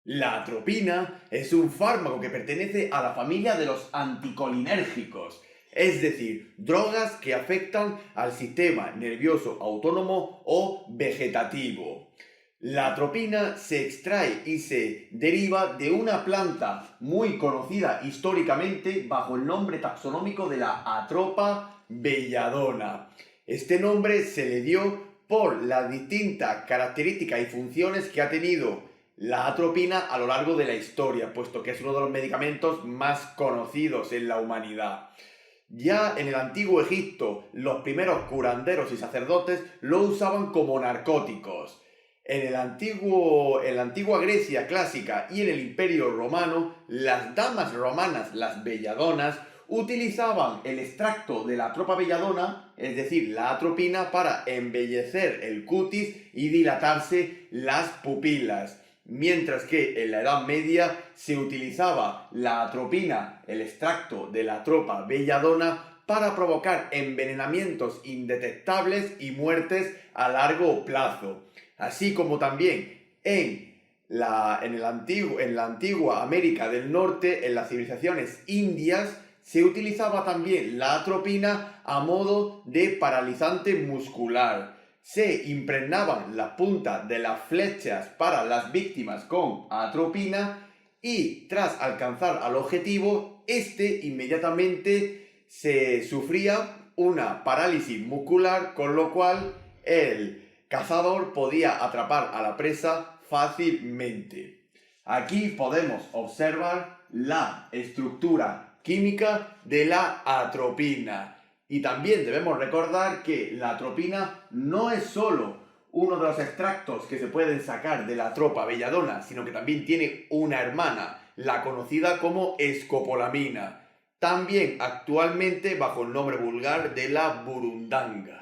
La atropina es un fármaco que pertenece a la familia de los anticolinérgicos, es decir, drogas que afectan al sistema nervioso autónomo o vegetativo. La atropina se extrae y se deriva de una planta muy conocida históricamente bajo el nombre taxonómico de la Atropa belladona. Este nombre se le dio por las distintas características y funciones que ha tenido la atropina a lo largo de la historia, puesto que es uno de los medicamentos más conocidos en la humanidad. Ya en el antiguo Egipto, los primeros curanderos y sacerdotes lo usaban como narcóticos. En la antigua Grecia clásica y en el Imperio Romano, las damas romanas, las belladonas, utilizaban el extracto de la tropa belladona, es decir, la atropina, para embellecer el cutis y dilatarse las pupilas. Mientras que en la Edad Media se utilizaba la atropina, el extracto de la tropa belladona, para provocar envenenamientos indetectables y muertes a largo plazo. Así como también en la antigua América del Norte, en las civilizaciones indias, se utilizaba también la atropina a modo de paralizante muscular. Se impregnaban las puntas de las flechas para las víctimas con atropina y tras alcanzar al objetivo, inmediatamente se sufría una parálisis muscular, con lo cual el cazador podía atrapar a la presa fácilmente. Aquí podemos observar la estructura química de la atropina. Y también debemos recordar que la atropina no es solo uno de los extractos que se pueden sacar de la tropa belladona, sino que también tiene una hermana, la conocida como escopolamina, también actualmente bajo el nombre vulgar de la burundanga.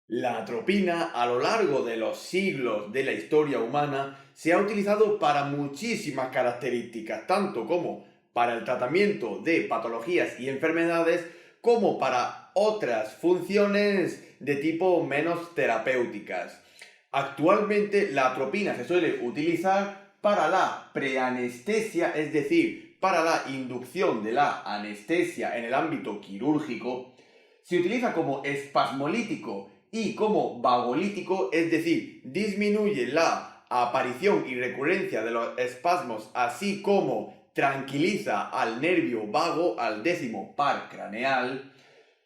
La atropina a lo largo de los siglos de la historia humana se ha utilizado para muchísimas características, tanto como para el tratamiento de patologías y enfermedades, como para otras funciones de tipo menos terapéuticas. Actualmente la atropina se suele utilizar para la preanestesia, es decir, para la inducción de la anestesia en el ámbito quirúrgico. Se utiliza como espasmolítico y como vagolítico, es decir, disminuye la aparición y recurrencia de los espasmos, así como tranquiliza al nervio vago, al décimo par craneal.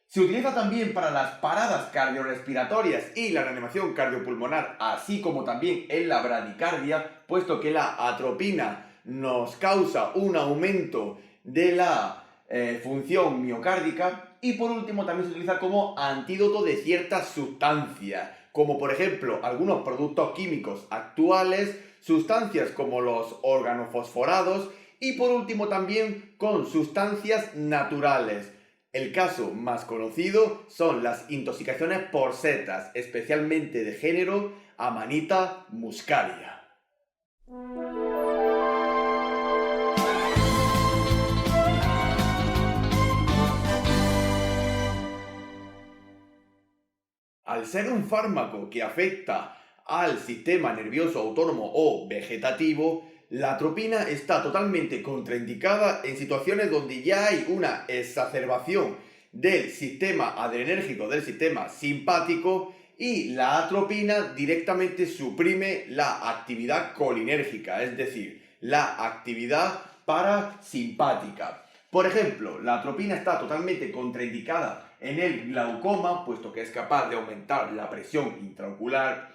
Se utiliza también para las paradas cardiorrespiratorias y la reanimación cardiopulmonar, así como también en la bradicardia, puesto que la atropina nos causa un aumento de la función miocárdica. Y por último también se utiliza como antídoto de ciertas sustancias, como por ejemplo algunos productos químicos actuales, sustancias como los organofosforados y por último también con sustancias naturales. El caso más conocido son las intoxicaciones por setas, especialmente de género Amanita muscaria. Al ser un fármaco que afecta al sistema nervioso autónomo o vegetativo, la atropina está totalmente contraindicada en situaciones donde ya hay una exacerbación del sistema adrenérgico, del sistema simpático, y la atropina directamente suprime la actividad colinérgica, es decir, la actividad parasimpática. Por ejemplo, la atropina está totalmente contraindicada en el glaucoma, puesto que es capaz de aumentar la presión intraocular.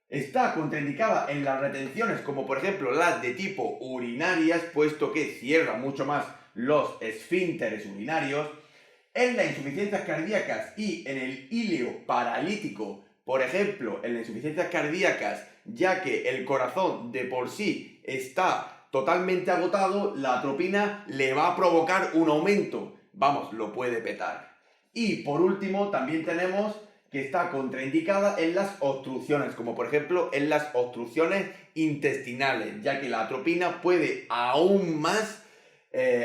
Está contraindicada en las retenciones, como por ejemplo las de tipo urinarias, puesto que cierra mucho más los esfínteres urinarios. En las insuficiencias cardíacas y en el híleo paralítico, por ejemplo, en las insuficiencias cardíacas, ya que el corazón de por sí está totalmente agotado, la atropina le va a provocar un aumento. Vamos, lo puede petar. Y por último, también tenemos que está contraindicada en las obstrucciones, como por ejemplo en las obstrucciones intestinales, ya que la atropina puede aún más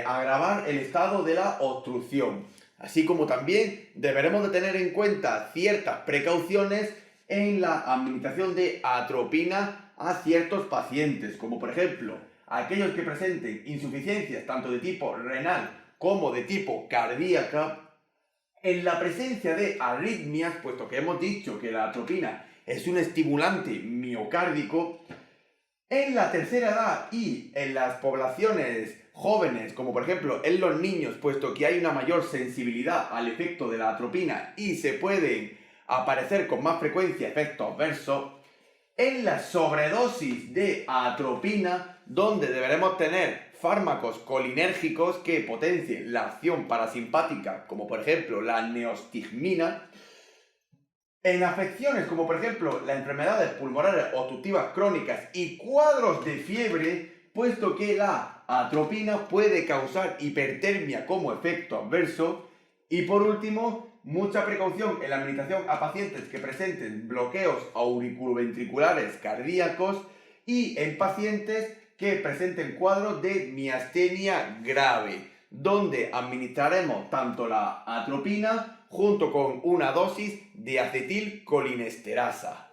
agravar el estado de la obstrucción. Así como también deberemos de tener en cuenta ciertas precauciones en la administración de atropina a ciertos pacientes, como por ejemplo aquellos que presenten insuficiencias tanto de tipo renal como de tipo cardíaca. En la presencia de arritmias, puesto que hemos dicho que la atropina es un estimulante miocárdico, en la tercera edad y en las poblaciones jóvenes, como por ejemplo en los niños, puesto que hay una mayor sensibilidad al efecto de la atropina y se pueden aparecer con más frecuencia efectos adversos, en la sobredosis de atropina, donde deberemos tener fármacos colinérgicos que potencien la acción parasimpática, como por ejemplo la neostigmina. En afecciones como por ejemplo las enfermedades pulmonares obstructivas crónicas y cuadros de fiebre, puesto que la atropina puede causar hipertermia como efecto adverso. Y por último, mucha precaución en la administración a pacientes que presenten bloqueos auriculoventriculares cardíacos y en pacientes que presenten cuadros de miastenia grave, donde administraremos tanto la atropina junto con una dosis de acetilcolinesterasa.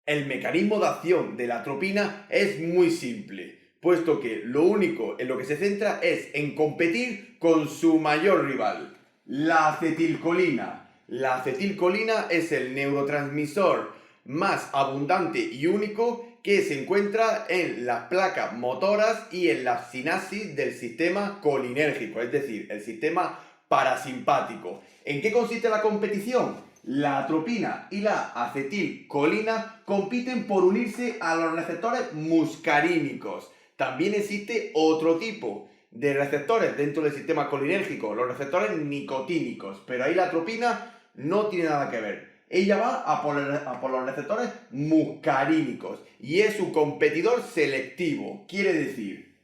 El mecanismo de acción de la atropina es muy simple, puesto que lo único en lo que se centra es en competir con su mayor rival, la acetilcolina. La acetilcolina es el neurotransmisor más abundante y único que se encuentra en las placas motoras y en la sinapsis del sistema colinérgico, es decir, el sistema parasimpático. ¿En qué consiste la competición? La atropina y la acetilcolina compiten por unirse a los receptores muscarínicos. También existe otro tipo de receptores dentro del sistema colinérgico, los receptores nicotínicos, pero ahí la atropina no tiene nada que ver. Ella va a por los receptores muscarínicos y es su competidor selectivo. Quiere decir,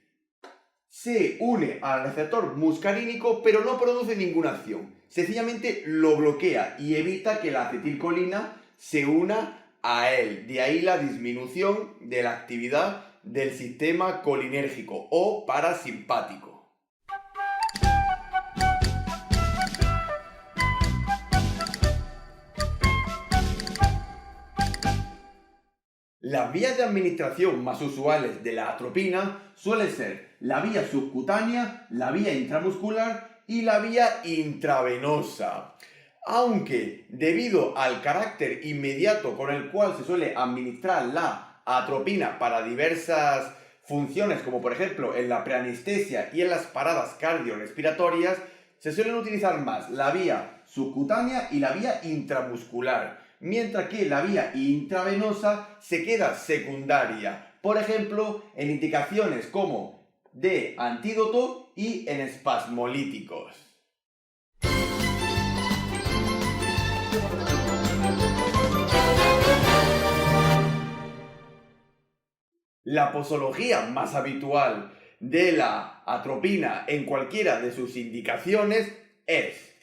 se une al receptor muscarínico pero no produce ninguna acción. Sencillamente lo bloquea y evita que la acetilcolina se una a él. De ahí la disminución de la actividad del sistema colinérgico o parasimpático. Las vías de administración más usuales de la atropina suelen ser la vía subcutánea, la vía intramuscular y la vía intravenosa. Aunque debido al carácter inmediato con el cual se suele administrar la atropina para diversas funciones, como por ejemplo en la preanestesia y en las paradas cardiorrespiratorias, se suelen utilizar más la vía subcutánea y la vía intramuscular, mientras que la vía intravenosa se queda secundaria, por ejemplo, en indicaciones como de antídoto y en espasmolíticos. La posología más habitual de la atropina en cualquiera de sus indicaciones es: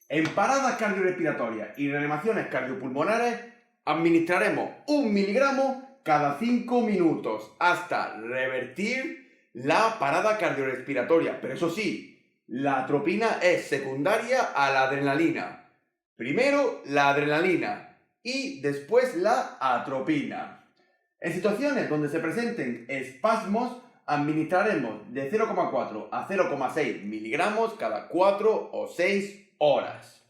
en paradas cardiorrespiratorias y reanimaciones cardiopulmonares administraremos 1 miligramo cada 5 minutos hasta revertir la parada cardiorrespiratoria. Pero eso sí, la atropina es secundaria a la adrenalina. Primero la adrenalina y después la atropina. En situaciones donde se presenten espasmos, administraremos de 0,4 a 0,6 miligramos cada 4 o 6 horas.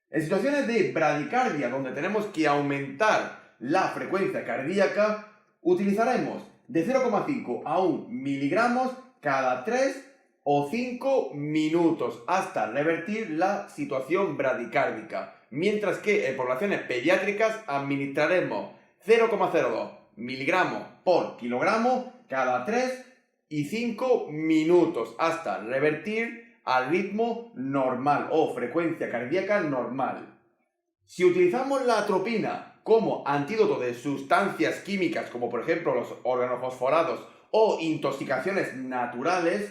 En situaciones de bradicardia, donde tenemos que aumentar la frecuencia cardíaca, utilizaremos de 0,5 a 1 miligramos cada 3 o 5 minutos hasta revertir la situación bradicárdica. Mientras que en poblaciones pediátricas administraremos 0,02 miligramos por kilogramo cada 3 y 5 minutos hasta revertir al ritmo normal o frecuencia cardíaca normal. Si utilizamos la atropina como antídoto de sustancias químicas como por ejemplo los organofosforados o intoxicaciones naturales,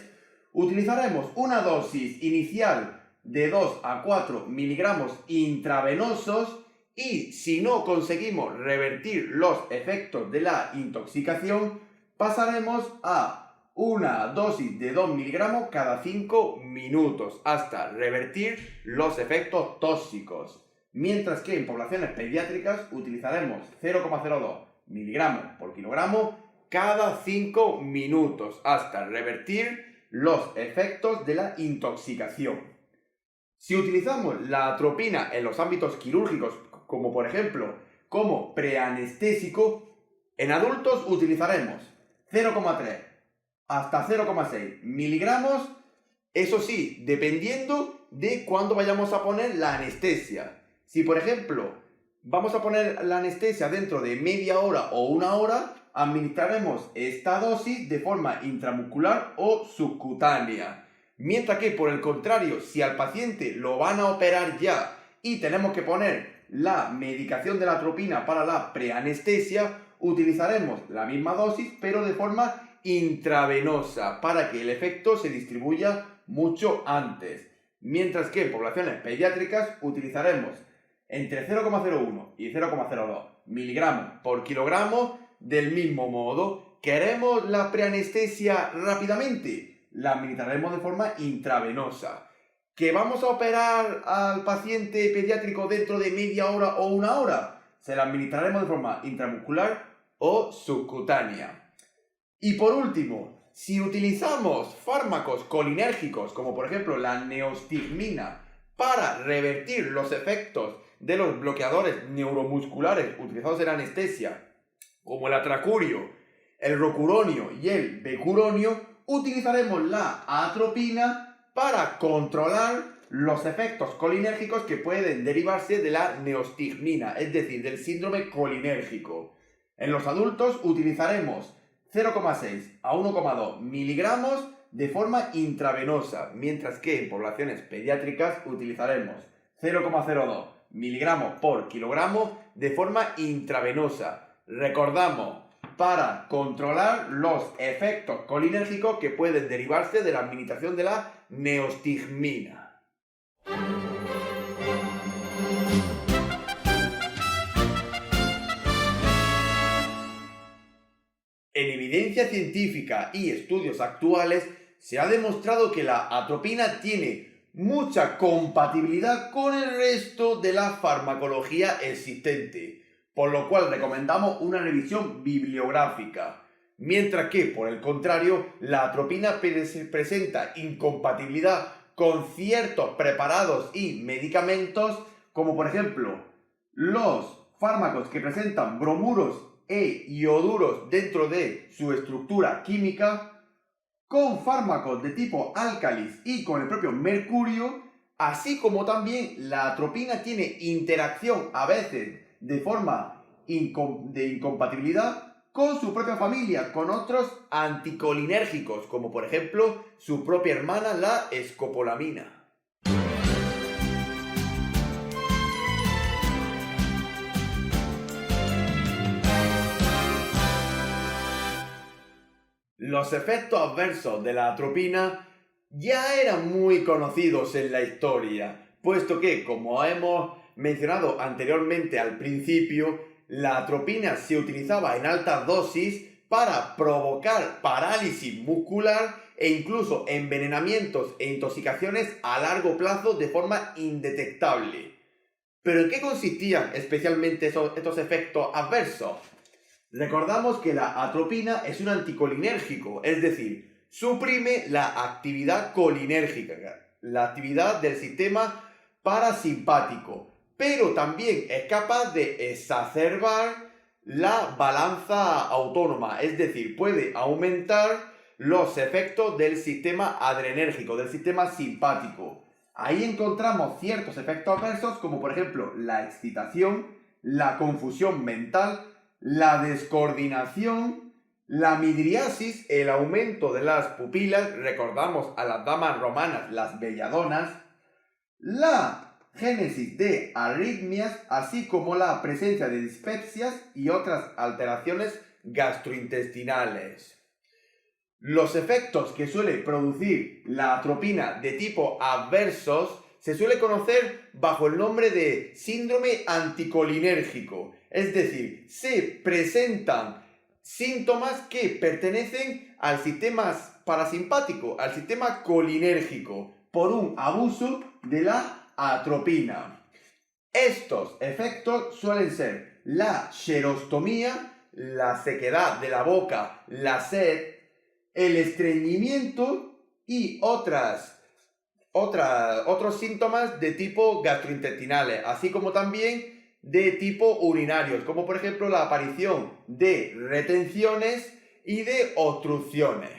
utilizaremos una dosis inicial de 2 a 4 miligramos intravenosos y si no conseguimos revertir los efectos de la intoxicación, pasaremos a una dosis de 2 miligramos cada 5 minutos hasta revertir los efectos tóxicos. Mientras que en poblaciones pediátricas utilizaremos 0,02 miligramos por kilogramo cada 5 minutos hasta revertir los efectos de la intoxicación. Si utilizamos la atropina en los ámbitos quirúrgicos, como por ejemplo como preanestésico, en adultos utilizaremos 0,3 hasta 0,6 miligramos, eso sí, dependiendo de cuándo vayamos a poner la anestesia. Si por ejemplo vamos a poner la anestesia dentro de media hora o una hora, administraremos esta dosis de forma intramuscular o subcutánea. Mientras que por el contrario, si al paciente lo van a operar ya y tenemos que poner la medicación de la atropina para la preanestesia, utilizaremos la misma dosis pero de forma intravenosa para que el efecto se distribuya mucho antes. Mientras que en poblaciones pediátricas utilizaremos entre 0,01 y 0,02 miligramos por kilogramo del mismo modo. ¿Queremos la preanestesia rápidamente? La administraremos de forma intravenosa. ¿Que vamos a operar al paciente pediátrico dentro de media hora o una hora? Se la administraremos de forma intramuscular o subcutánea. Y por último, si utilizamos fármacos colinérgicos como por ejemplo la neostigmina para revertir los efectos de los bloqueadores neuromusculares utilizados en la anestesia, como el atracurio, el rocuronio y el becuronio, utilizaremos la atropina para controlar los efectos colinérgicos que pueden derivarse de la neostigmina, es decir, del síndrome colinérgico. En los adultos utilizaremos 0,6 a 1,2 miligramos de forma intravenosa, mientras que en poblaciones pediátricas utilizaremos 0,02 miligramos por kilogramo de forma intravenosa. Recordamos, para controlar los efectos colinérgicos que pueden derivarse de la administración de la neostigmina. En evidencia científica y estudios actuales se ha demostrado que la atropina tiene mucha compatibilidad con el resto de la farmacología existente, por lo cual recomendamos una revisión bibliográfica, mientras que, por el contrario, la atropina presenta incompatibilidad con ciertos preparados y medicamentos, como por ejemplo los fármacos que presentan bromuros e ioduros dentro de su estructura química, con fármacos de tipo álcalis y con el propio mercurio, así como también la atropina tiene interacción a veces de forma de incompatibilidad con su propia familia, con otros anticolinérgicos, como por ejemplo su propia hermana, la escopolamina. Los efectos adversos de la atropina ya eran muy conocidos en la historia, puesto que, como hemos mencionado anteriormente al principio, la atropina se utilizaba en altas dosis para provocar parálisis muscular e incluso envenenamientos e intoxicaciones a largo plazo de forma indetectable. ¿Pero en qué consistían especialmente estos efectos adversos? Recordamos que la atropina es un anticolinérgico, es decir, suprime la actividad colinérgica, la actividad del sistema parasimpático, pero también es capaz de exacerbar la balanza autónoma, es decir, puede aumentar los efectos del sistema adrenérgico, del sistema simpático. Ahí encontramos ciertos efectos adversos como por ejemplo la excitación, la confusión mental, la descoordinación, la midriasis, el aumento de las pupilas, recordamos a las damas romanas, las belladonas, la génesis de arritmias, así como la presencia de dispepsias y otras alteraciones gastrointestinales. Los efectos que suele producir la atropina de tipo adversos se suele conocer bajo el nombre de síndrome anticolinérgico, es decir, se presentan síntomas que pertenecen al sistema parasimpático, al sistema colinérgico, por un abuso de la atropina. Estos efectos suelen ser la xerostomía, la sequedad de la boca, la sed, el estreñimiento y otros síntomas de tipo gastrointestinales, así como también de tipo urinarios, como por ejemplo la aparición de retenciones y de obstrucciones.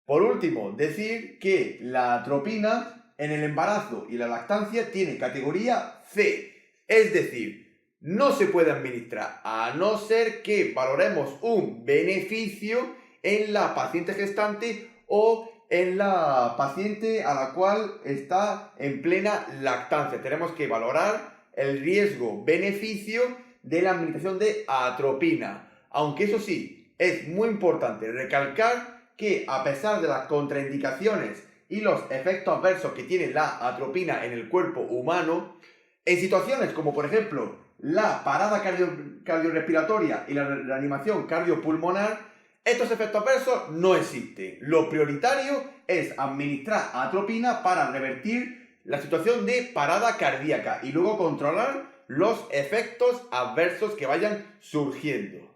Por último, decir que la atropina en el embarazo y la lactancia tiene categoría C, es decir, no se puede administrar a no ser que valoremos un beneficio en la paciente gestante o en la paciente a la cual está en plena lactancia. Tenemos que valorar el riesgo-beneficio de la administración de atropina. Aunque eso sí, es muy importante recalcar que a pesar de las contraindicaciones y los efectos adversos que tiene la atropina en el cuerpo humano, en situaciones como por ejemplo la parada cardiorrespiratoria y la reanimación cardiopulmonar, estos efectos adversos no existen. Lo prioritario es administrar atropina para revertir la situación de parada cardíaca y luego controlar los efectos adversos que vayan surgiendo.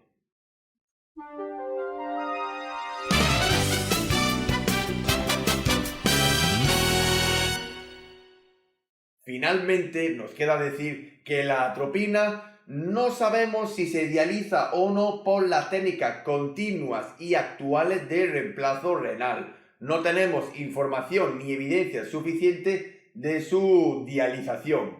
Finalmente, nos queda decir que la atropina no sabemos si se dializa o no por las técnicas continuas y actuales de reemplazo renal. No tenemos información ni evidencia suficiente de su dialización.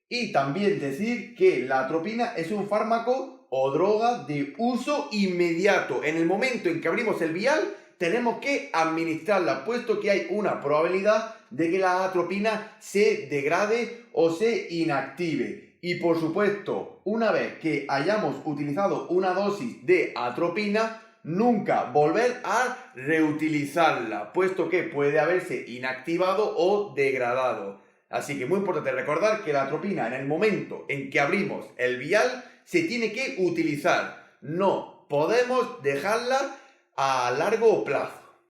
Y también decir que la atropina es un fármaco o droga de uso inmediato. En el momento en que abrimos el vial, tenemos que administrarla, puesto que hay una probabilidad de que la atropina se degrade o se inactive. Y por supuesto, una vez que hayamos utilizado una dosis de atropina, nunca volver a reutilizarla, puesto que puede haberse inactivado o degradado. Así que muy importante recordar que la atropina en el momento en que abrimos el vial se tiene que utilizar. No podemos dejarla a largo plazo.